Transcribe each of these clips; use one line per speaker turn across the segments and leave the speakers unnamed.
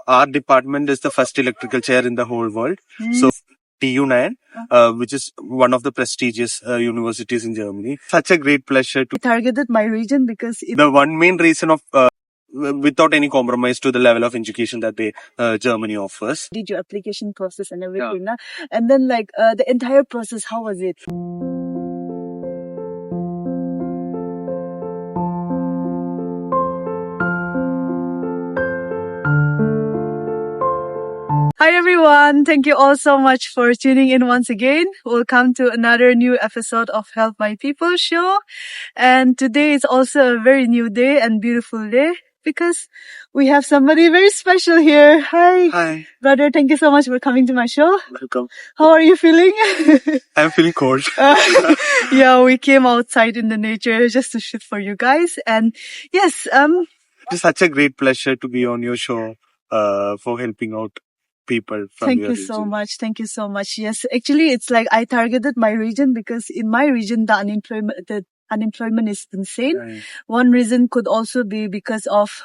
our department is the first electrical chair in the whole world. So TU9, which is one of the prestigious universities in Germany. Such a great pleasure to
targeted my region because
the one main reason of without any compromise to the level of education that they Germany offers.
did your application process and everything, na? And then the entire process, how was it? Hi everyone, thank you all so much for tuning in once again. Welcome to another new episode of Help My People show. And today is also a very new day and beautiful day because we have somebody very special here.
Hi.
Brother, thank you so much for coming to my show.
Welcome.
How are you feeling?
I'm feeling cold.
Yeah, we came outside in the nature just to shoot for you guys. And yes,
It is such a great pleasure to be on your show for helping out people from
Thank
your
you
region.
so much. Thank you so much. Yes, actually, it's like I targeted my region because in my region, the unemployment is insane.
Right.
One reason could also be because of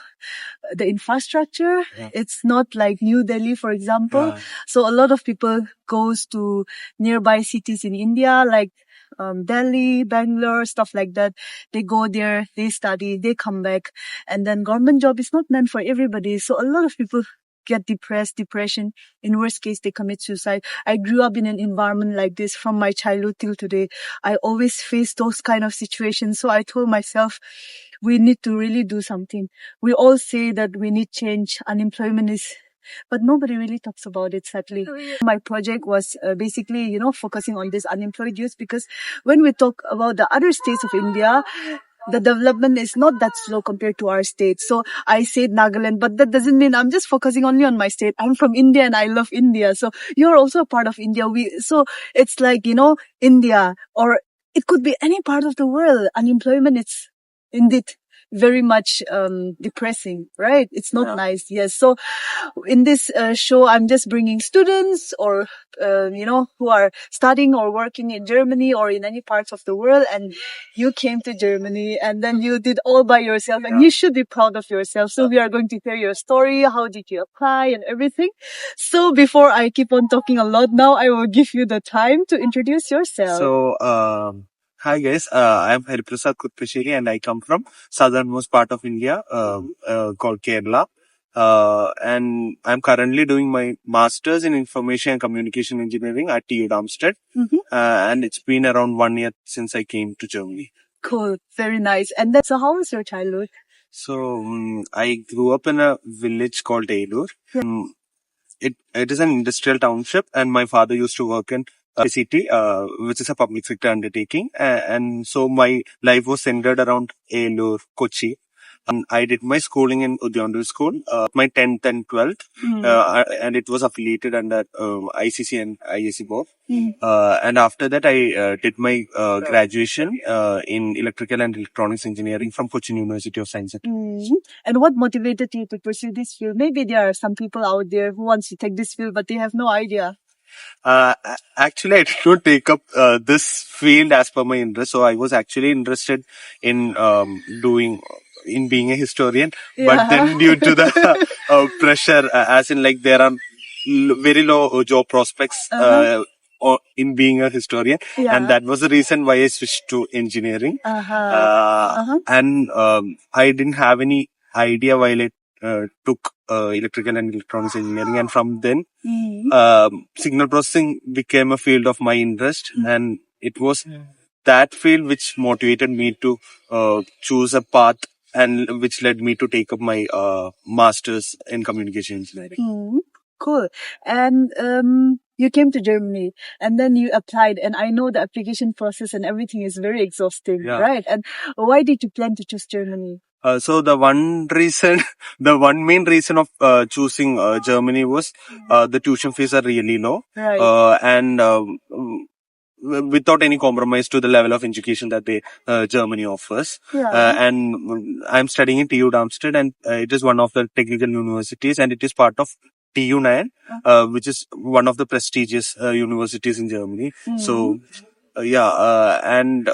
the infrastructure.
Yeah.
It's not like New Delhi, for example.
Yeah.
So a lot of people goes to nearby cities in India, like Delhi, Bangalore, stuff like that. They go there, they study, they come back, and then government job is not meant for everybody. So a lot of people get depression. In worst case, they commit suicide. I grew up in an environment like this from my childhood till today. I always face those kind of situations. So I told myself, we need to really do something. We all say that we need change. Unemployment is, but nobody really talks about it, sadly. My project was basically, focusing on this unemployed youth because when we talk about the other states of India, the development is not that slow compared to our state. So I said Nagaland, but that doesn't mean I'm just focusing only on my state. I'm from India and I love India. So you're also a part of India. So it's like, India, or it could be any part of the world. Unemployment is indeed very much depressing, right? It's not nice. Yes. So in this show, I'm just bringing students or, who are studying or working in Germany or in any parts of the world. And you came to Germany and then you did all by yourself and you should be proud of yourself. So we are going to hear your story. How did you apply and everything? So before I keep on talking a lot now, I will give you the time to introduce yourself.
So, hi guys, I'm Hariprasad Kutpashiri and I come from southernmost part of India called Kerala. And I'm currently doing my master's in information and communication engineering at TU Darmstadt. And it's been around 1 year since I came to Germany.
Cool. Very nice. And then, so how was your childhood?
So, I grew up in a village called Elur. It is an industrial township and my father used to work in city, which is a public sector undertaking. And so my life was centered around Elur, Kochi. I did my schooling in Udyondur School, my 10th and 12th, and it was affiliated under ICC and IAC both. And after that, I did my graduation in electrical and electronics engineering from Cochin University of Science.
And what motivated you to pursue this field? Maybe there are some people out there who wants to take this field, but they have no idea.
Actually, I did not take up this field as per my interest. So I was actually interested in being a historian, but then due to the pressure, as in like there are very low job prospects in being a historian, and that was the reason why I switched to engineering. And I didn't have any idea while I took electrical and electronics engineering, and from then signal processing became a field of my interest, and it was that field which motivated me to choose a path and which led me to take up my master's in communication engineering.
Cool. And you came to Germany and then you applied, and I know the application process and everything is very exhausting, right? And why did you plan to choose Germany?
So the one main reason of choosing Germany was the tuition fees are really low, and without any compromise to the level of education that they Germany offers. And I'm studying in TU Darmstadt, and it is one of the technical universities, and it is part of TU9, which is one of the prestigious universities in Germany. So, and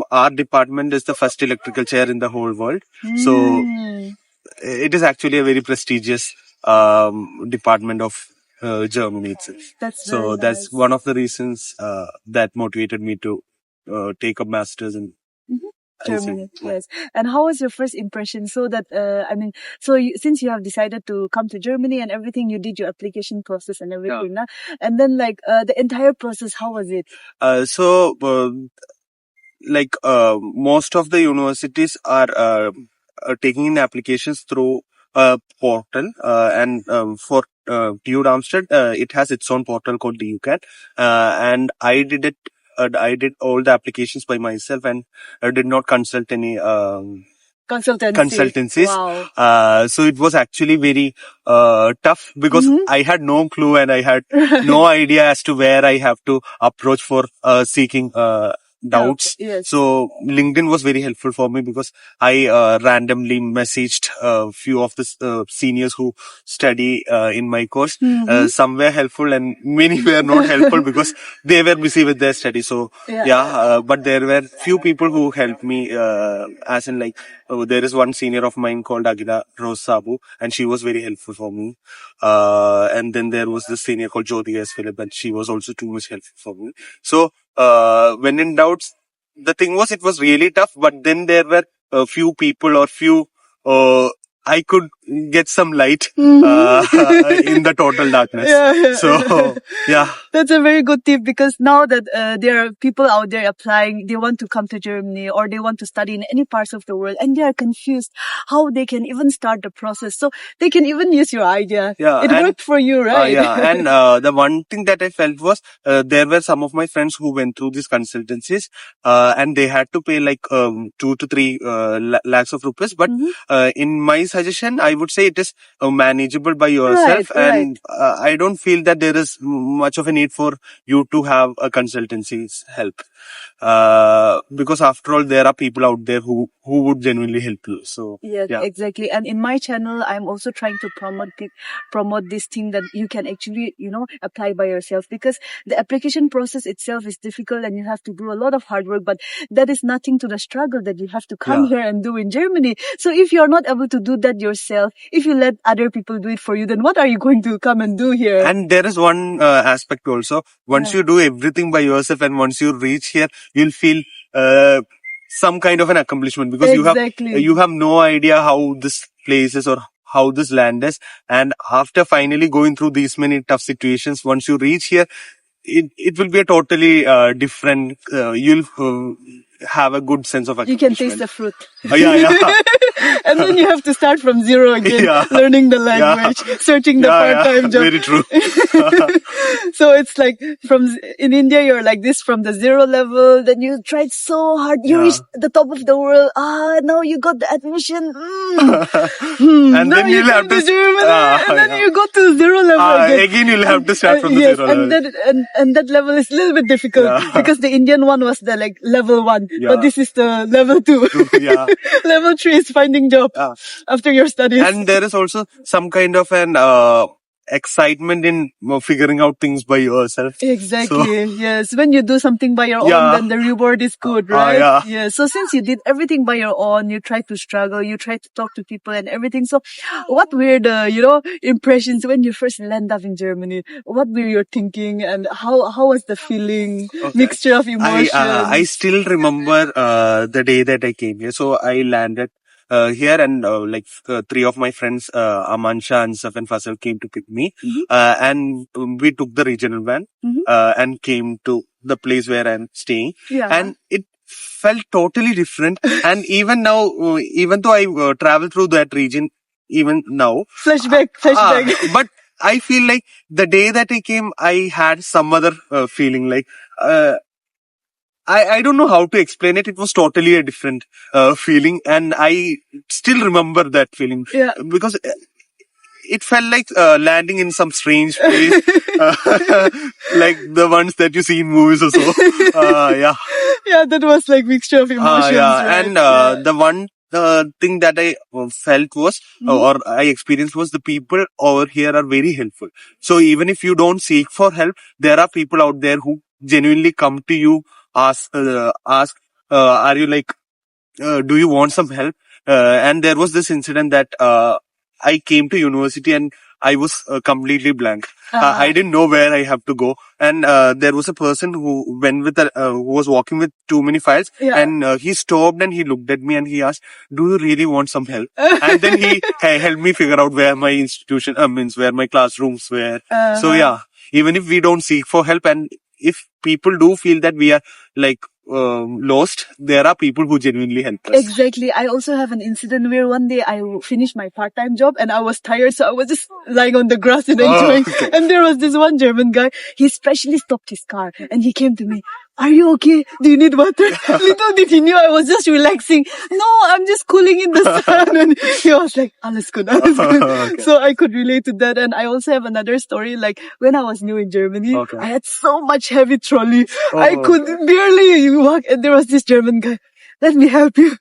our department is the first electrical chair in the whole world. So it is actually a very prestigious department of Germany itself. So that's one of the reasons that motivated me to take a master's in
Germany. Yes. And how was your first impression? So that since you have decided to come to Germany and everything, you did your application process and everything, nah? And then the entire process, how was it?
Most of the universities are taking in applications through a portal, and for TU Darmstadt, it has its own portal called DUCAT, and I did it. I did all the applications by myself, and I did not consult any consultancies.
Wow.
So it was actually very tough because I had no clue and I had no idea as to where I have to approach for seeking doubts.
Yes.
So LinkedIn was very helpful for me because I randomly messaged a few of the seniors who study in my course. Some were helpful and many were not helpful because they were busy with their study. So but there were few people who helped me, as in there is one senior of mine called Agila Rose Sabu, and she was very helpful for me. And then there was this senior called Jyoti S. Philip, and she was also too much helpful for me. So when in doubts, the thing was, it was really tough, but then there were a few people or few, I could get some light in the total darkness. So, yeah.
That's a very good tip because now that there are people out there applying, they want to come to Germany or they want to study in any parts of the world and they are confused how they can even start the process. So they can even use your idea.
Yeah,
it worked for you, right?
And the one thing that I felt was there were some of my friends who went through these consultancies and they had to pay 2 to 3 lakhs of rupees. But in my suggestion, I would say it is manageable by yourself, and I don't feel that there is much of a need for you to have a consultancy's help, because after all, there are people out there who would genuinely help you. So
yeah, exactly. And in my channel, I'm also trying to promote this thing that you can actually apply by yourself, because the application process itself is difficult and you have to do a lot of hard work, but that is nothing to the struggle that you have to come here and do in Germany. So if you're not able to do that yourself, if you let other people do it for you, then what are you going to come and do here?
And there is one aspect also. Once you do everything by yourself and once you reach here, you'll feel some kind of an accomplishment, because you have no idea how this place is or how this land is. And after finally going through these many tough situations, once you reach here, it will be a totally different, you'll have a good sense of accomplishment.
You can taste the fruit.
Yeah.
And then you have to start from zero again, learning the language, searching the part-time job.
Very true.
So it's like in India, you're like this from the zero level, then you tried so hard, you reached the top of the world, now you got the admission,
and
now
then you'll have to
Germany, and then you go to zero level
again you'll have to start from the zero level.
And that level is a little bit difficult because the Indian one was the level 1, but this is the level 2. Level 3 is finding job after your studies.
And there is also some kind of an excitement in figuring out things by yourself.
Exactly. Yes. When you do something by your own, then the reward is good, right? Yeah. So since you did everything by your own, you try to struggle, you try to talk to people and everything. So what were the, impressions when you first landed up in Germany? What were you thinking and how was the feeling? Mixture of emotions.
I still remember the day that I came here. So I landed here, and 3 of my friends, Amansha, Ansaf and Fasal, came to pick me, and we took the regional van and came to the place where I'm staying, and it felt totally different. And even now, even though I travel through that region, even now,
flashback.
But I feel like the day that I came, I had some other feeling, I don't know how to explain it. It was totally a different feeling, and I still remember that feeling because it felt like landing in some strange place, like the ones that you see in movies or so.
Yeah, that was like mixture of emotions. Right?
And the one thing that I felt was, or I experienced was, the people over here are very helpful. So even if you don't seek for help, there are people out there who genuinely come to you, ask, are you do you want some help? And there was this incident that I came to university and I was completely blank. I didn't know where I have to go. And there was a person who went with who was walking with too many files, and he stopped and he looked at me and he asked, "Do you really want some help?" And then he helped me figure out where my institution, means where my classrooms were. So yeah, even if we don't seek for help, and if people do feel that we are like lost, there are people who genuinely help us.
Exactly. I also have an incident where one day I finished my part-time job and I was tired, so I was just lying on the grass and enjoying.
Okay.
And there was this one German guy. He specially stopped his car and he came to me. "Are you okay? Do you need water?" Little did he knew I was just relaxing. "No, I'm just cooling in the sun." And he was like, "Alles good, alles good."
Okay.
So I could relate to that. And I also have another story. Like when I was new in Germany, I had so much heavy trolley. I could barely walk. And there was this German guy. "Let me help you.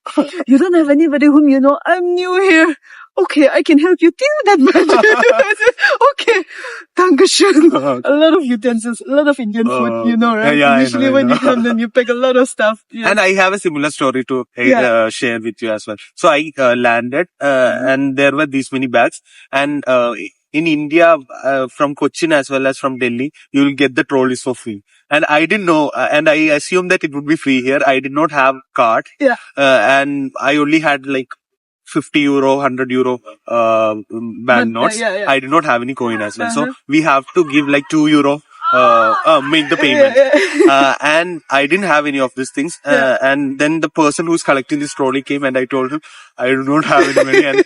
You don't have anybody whom you know. I'm new here. Okay, I can help you till that much." I said, "Okay, dankeschön." A lot of utensils, a lot of Indian food, you know, right?
Yeah, I
Usually
know.
when you come, then you pack a lot of stuff. Yes.
And I have a similar story to share with you as well. So I landed, and there were these many bags. And in India, from Cochin as well as from Delhi, you will get the trolleys for free. And I didn't know, and I assumed that it would be free here. I did not have card, and I only had like 50 euro, 100 euro banknotes. I did not have any coin as well. So we have to give like 2 euro, make the payment. And I didn't have any of these things. And then the person who's collecting this trolley came and I told him, I do not have any money.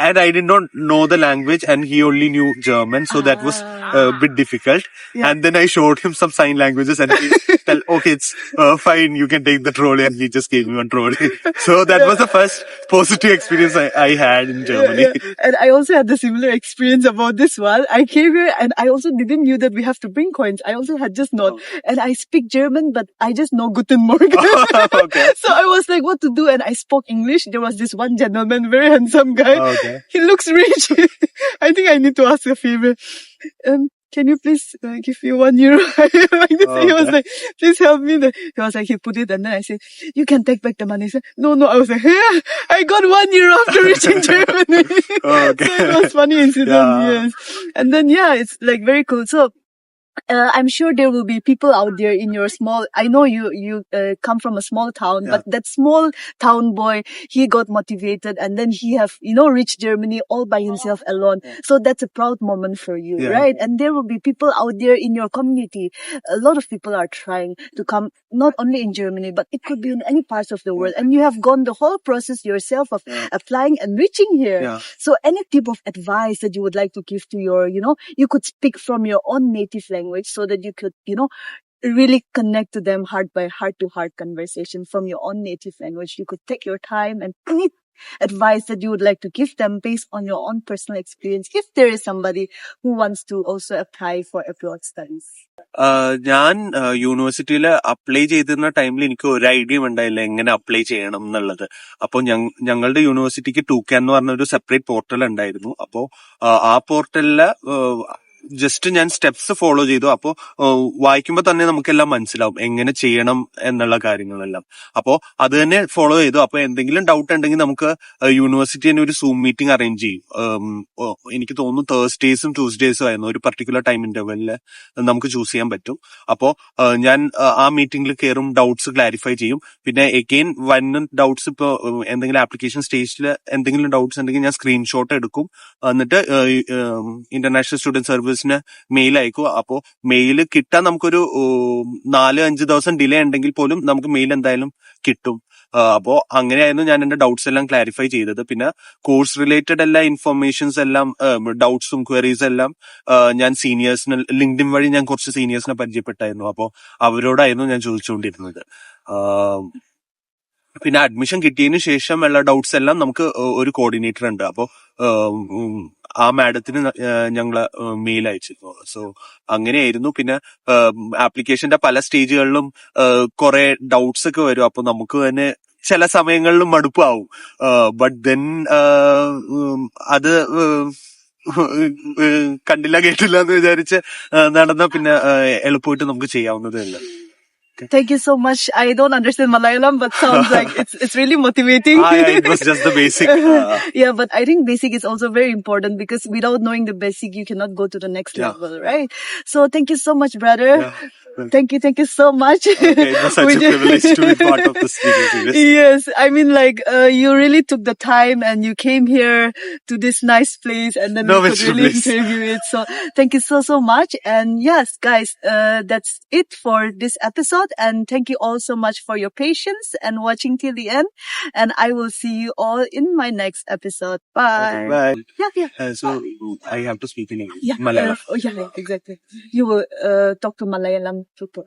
And I did not know the language and he only knew German. So that was a bit difficult. And then I showed him some sign languages and he said, "Okay, it's fine. You can take the trolley." And he just gave me one trolley. So that was the first positive experience I had in Germany.
And I also had the similar experience about this one. I came here and I also didn't knew that we have to bring coins. I also had just not. And I speak German, but I just know Guten Morgen. So I was like, what to do? And I spoke English. There was this one gentleman, very handsome guy. He looks rich. I think I need to ask a favor. Can you please give me 1 euro? Like this. He was like, "Please help me." He was like, he put it and then I said, "You can take back the money." He said, No. I was like, I got 1 euro after reaching Germany. So it was funny incident, yes. And then it's like very cool. So I'm sure there will be people out there in your small, I know you come from a small town, but that small town boy, he got motivated and then he have, reached Germany all by himself alone. So that's a proud moment for you, right? And there will be people out there in your community. A lot of people are trying to come, not only in Germany, but it could be in any parts of the world. And you have gone the whole process yourself of applying and reaching here. So any tip of advice that you would like to give to your, you could speak from your own native language so that you could, really connect to them heart by heart to heart conversation from your own native language. You could take your time and any advice that you would like to give them based on your own personal experience, if there is somebody who wants to also apply for abroad studies.
ഞാൻ യൂണിവേഴ്സിറ്റിയിൽ apply ചെയ്തിരുന്ന ടൈമിൽ എനിക്ക് ഒരു idea ഉണ്ടായില്ല എങ്ങനെ apply ചെയ്യണം എന്നുള്ളത്. അപ്പൊ ഞങ്ങളുടെ യൂണിവേഴ്സിറ്റിക്ക് ടൂക്കാൻ എന്ന് പറഞ്ഞ ഒരു സെപ്പറേറ്റ് പോർട്ടൽ ഉണ്ടായിരുന്നു. അപ്പോ ആ പോർട്ടലില് ജസ്റ്റ് ഞാൻ സ്റ്റെപ്സ് ഫോളോ ചെയ്തു. അപ്പോ വായിക്കുമ്പോ തന്നെ നമുക്കെല്ലാം മനസ്സിലാവും എങ്ങനെ ചെയ്യണം എന്നുള്ള കാര്യങ്ങളെല്ലാം. അപ്പോ അത് തന്നെ ഫോളോ ചെയ്തു. അപ്പൊ എന്തെങ്കിലും ഡൗട്ട് ഉണ്ടെങ്കിൽ നമുക്ക് യൂണിവേഴ്സിറ്റി തന്നെ ഒരു സൂം മീറ്റിംഗ് അറേഞ്ച് ചെയ്യും. എനിക്ക് തോന്നുന്നു തേഴ്സ്ഡേസും ട്യൂസ്ഡേസും ആയിരുന്നു. ഒരു പർട്ടിക്കുലർ ടൈം ഇന്റർവെല്ലില് നമുക്ക് ചൂസ് ചെയ്യാൻ പറ്റും. അപ്പോ ഞാൻ ആ മീറ്റിംഗിൽ കയറും, ഡൗട്ട്സ് ക്ലാരിഫൈ ചെയ്യും. പിന്നെ എഗെയിൻ വന്ന ഡൗട്ട്സ് ഇപ്പൊ എന്തെങ്കിലും ആപ്ലിക്കേഷൻ സ്റ്റേജിൽ എന്തെങ്കിലും ഡൗട്ട്സ് ഉണ്ടെങ്കിൽ ഞാൻ സ്ക്രീൻഷോട്ട് എടുക്കും. എന്നിട്ട് ഇന്റർനാഷണൽ സ്റ്റുഡന്റ് സർവീസിന് മെയിൽ അയക്കും. അപ്പോ മെയിൽ കിട്ടാൻ നമുക്കൊരു 4-5 ദിവസം ഡിലേ ഉണ്ടെങ്കിൽ പോലും നമുക്ക് മെയിൽ എന്തായാലും കിട്ടും. അപ്പോ അങ്ങനെയായിരുന്നു ഞാൻ എന്റെ ഡൗട്ട്സ് എല്ലാം ക്ലാരിഫൈ ചെയ്തത്. പിന്നെ കോഴ്സ് റിലേറ്റഡ് എല്ലാ ഇൻഫർമേഷൻസ് എല്ലാം, ഡൗട്ട്സും ക്വയറീസ് എല്ലാം ഞാൻ സീനിയേഴ്സിന് ലിങ്ക്ഡിൻ വഴി ഞാൻ കുറച്ച് സീനിയേഴ്സിനെ പരിചയപ്പെട്ടായിരുന്നു. അപ്പോ അവരോടായിരുന്നു ഞാൻ ചോദിച്ചുകൊണ്ടിരുന്നത്. പിന്നെ അഡ്മിഷൻ കിട്ടിയതിനു ശേഷം ഉള്ള ഡൗട്ട്സ് എല്ലാം നമുക്ക് ഒരു കോർഡിനേറ്റർ ഉണ്ട്. അപ്പോ ആ മാഡത്തിന് ഞങ്ങള് മെയിൽ അയച്ചിരുന്നു. സോ അങ്ങനെയായിരുന്നു. പിന്നെ ആപ്ലിക്കേഷന്റെ പല സ്റ്റേജുകളിലും കുറെ ഡൗട്ട്സ് ഒക്കെ വരും. അപ്പൊ നമുക്ക് തന്നെ ചില സമയങ്ങളിലും മടുപ്പാവും. ബട്ട് ദെൻ അത് കണ്ടില്ല കേട്ടില്ല എന്ന് വിചാരിച്ച് നടന്ന പിന്നെ എളുപ്പമായിട്ട് നമുക്ക് ചെയ്യാവുന്നതേ ഉള്ളൂ.
Thank you so much. I don't understand Malayalam, but sounds like it's really motivating.
Yeah, it was just the basic.
Yeah, but I think basic is also very important because without knowing the basic, you cannot go to the next level, right? So thank you so much, brother.
Yeah.
Thank you so much.
Okay, it was such a privilege to be part of this video series.
Yes, I mean, like, you really took the time and you came here to this nice place and then
No,
we could
Mr.
really
Bliss.
interview it. So thank you so much. And yes, guys, that's it for this episode. And thank you all so much for your patience and watching till the end. And I will see you all in my next episode. Bye.
Okay, bye.
Yeah.
So I have to speak in English.
Yeah.
Malayalam.
Yeah, exactly. You will talk to Malayalam people.